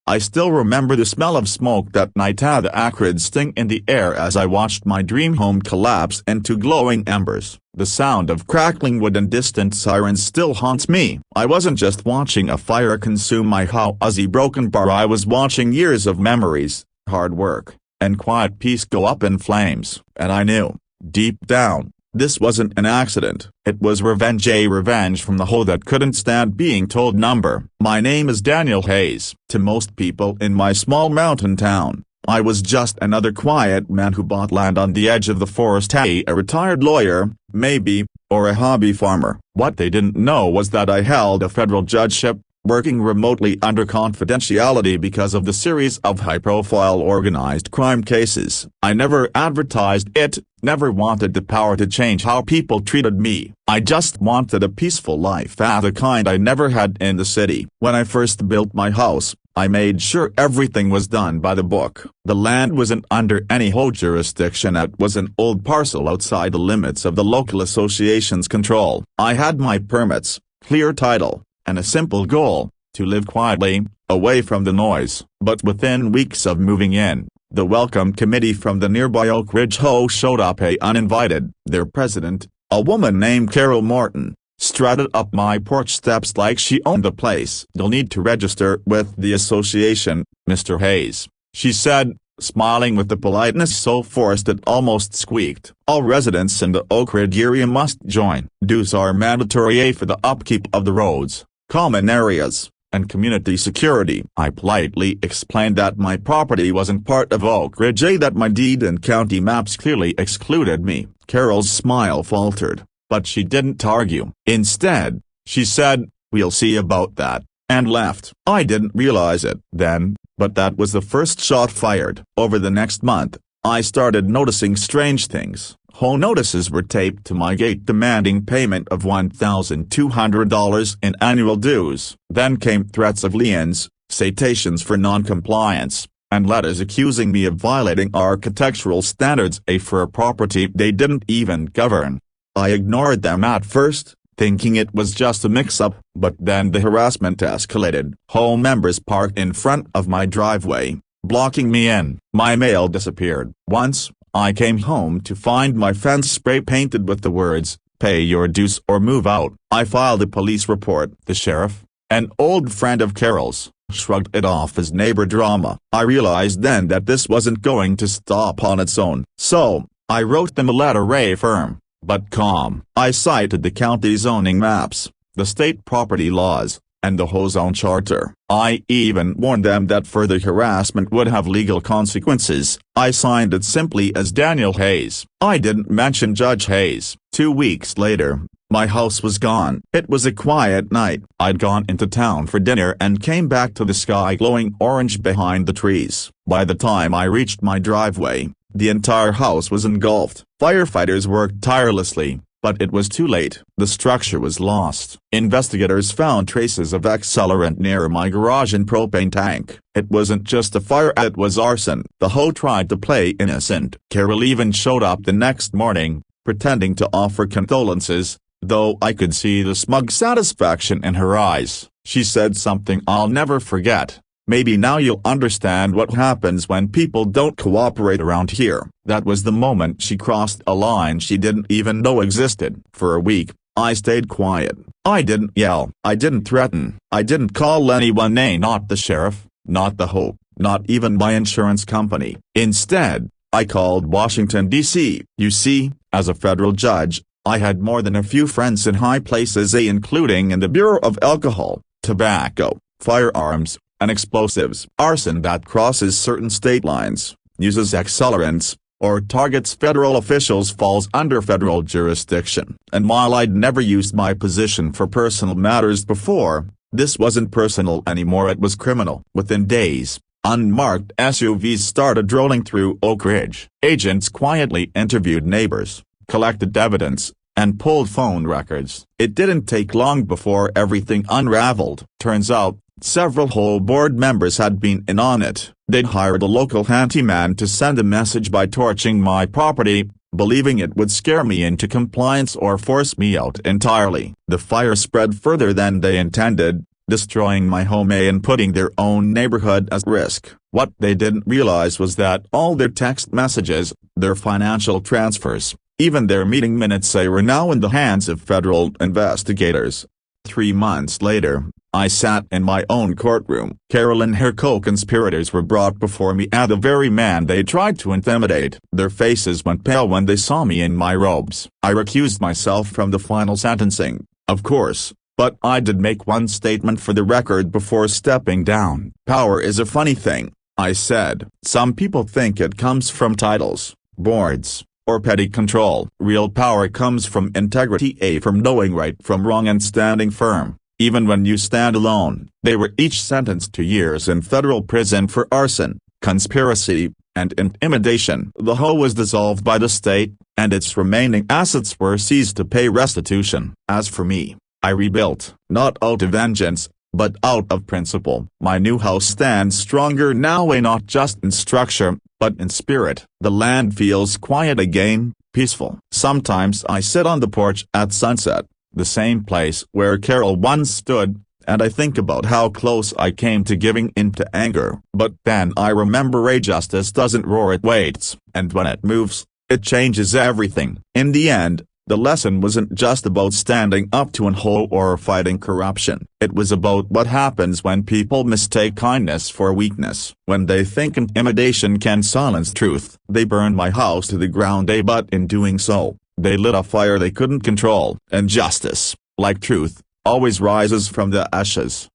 I still remember the smell of smoke that night and the acrid sting in the air as I watched my dream home collapse into glowing embers. The sound of crackling wood and distant sirens still haunts me. I wasn't just watching a fire consume my housey broken bar, I was watching years of memories, hard work, and quiet peace go up in flames. And I knew, deep down, this wasn't an accident. It was revenge, a revenge from the hoe that couldn't stand being told number. My name is Daniel Hayes. To most people in my small mountain town, I was just another quiet man who bought land on the edge of the forest, a retired lawyer, maybe, or a hobby farmer. What they didn't know was that I held a federal judgeship, working remotely under confidentiality because of the series of high-profile organized crime cases. I never advertised it, never wanted the power to change how people treated me. I just wanted a peaceful life, the kind I never had in the city. When I first built my house, I made sure everything was done by the book. The land wasn't under any HOA jurisdiction. It was an old parcel outside the limits of the local association's control. I had my permits, clear title, and a simple goal, to live quietly, away from the noise. But within weeks of moving in, the welcome committee from the nearby Oak Ridge HOA showed up uninvited. Their president, a woman named Carol Morton, strutted up my porch steps like she owned the place. "You'll need to register with the association, Mr. Hayes," she said, smiling with a politeness so forced it almost squeaked. "All residents in the Oak Ridge area must join. Dues are mandatory for the upkeep of the roads, common areas, and community security." I politely explained that my property wasn't part of Oak Ridge, that my deed and county maps clearly excluded me. Carol's smile faltered, but she didn't argue. Instead, she said, "We'll see about that," and left. I didn't realize it then, but that was the first shot fired. Over the next month, I started noticing strange things. HOA notices were taped to my gate demanding payment of $1,200 in annual dues. Then came threats of liens, citations for non-compliance, and letters accusing me of violating architectural standards for a property they didn't even govern. I ignored them at first, thinking it was just a mix-up, but then the harassment escalated. HOA members parked in front of my driveway, blocking me in. My mail disappeared. Once, I came home to find my fence spray painted with the words, "Pay your dues or move out." I filed a police report. The sheriff, an old friend of Carol's, shrugged it off as neighbor drama. I realized then that this wasn't going to stop on its own. So, I wrote them a letter, firm, but calm. I cited the county zoning maps, the state property laws, and the HOA zone charter. I even warned them that further harassment would have legal consequences. I signed it simply as Daniel Hayes. I didn't mention Judge Hayes. 2 weeks later, my house was gone. It was a quiet night. I'd gone into town for dinner and came back to the sky glowing orange behind the trees. By the time I reached my driveway, the entire house was engulfed. Firefighters worked tirelessly, but it was too late. The structure was lost. Investigators found traces of accelerant near my garage and propane tank. It wasn't just a fire, it was arson. The HOA tried to play innocent. Carol even showed up the next morning, pretending to offer condolences, though I could see the smug satisfaction in her eyes. She said something I'll never forget. "Maybe now you'll understand what happens when people don't cooperate around here." That was the moment she crossed a line she didn't even know existed. For a week, I stayed quiet. I didn't yell. I didn't threaten. I didn't call anyone, not the sheriff, not the HOA, not even my insurance company. Instead, I called Washington, D.C. You see, as a federal judge, I had more than a few friends in high places, including in the Bureau of Alcohol, Tobacco, Firearms, and Explosives. Arson that crosses certain state lines, uses accelerants, or targets federal officials falls under federal jurisdiction. And while I'd never used my position for personal matters before, this wasn't personal anymore, it was criminal. Within days, unmarked SUVs started rolling through Oak Ridge. Agents quietly interviewed neighbors, collected evidence, and pulled phone records. It didn't take long before everything unraveled. Turns out, several HOA board members had been in on it. They'd hired a local handyman to send a message by torching my property, believing it would scare me into compliance or force me out entirely. The fire spread further than they intended, destroying my home and putting their own neighborhood at risk. What they didn't realize was that all their text messages, their financial transfers, even their meeting minutes were now in the hands of federal investigators. 3 months later, I sat in my own courtroom. Carol and her co-conspirators were brought before me as the very man they tried to intimidate. Their faces went pale when they saw me in my robes. I recused myself from the final sentencing, of course, but I did make one statement for the record before stepping down. Power is a funny thing, I said. Some people think it comes from titles, boards, or petty control. Real power comes from integrity, from knowing right from wrong and standing firm, even when you stand alone. They were each sentenced to years in federal prison for arson, conspiracy, and intimidation. The HOA was dissolved by the state, and its remaining assets were seized to pay restitution. As for me, I rebuilt, not out of vengeance, but out of principle. My new house stands stronger now, not just in structure, but in spirit. The land feels quiet again, peaceful. Sometimes I sit on the porch at sunset, the same place where Carol once stood, and I think about how close I came to giving in to anger. But then I remember justice doesn't roar, it waits, and when it moves, it changes everything. In the end, the lesson wasn't just about standing up to an HOA or fighting corruption. It was about what happens when people mistake kindness for weakness. When they think intimidation can silence truth. They burned my house to the ground, but in doing so, they lit a fire they couldn't control. And justice, like truth, always rises from the ashes.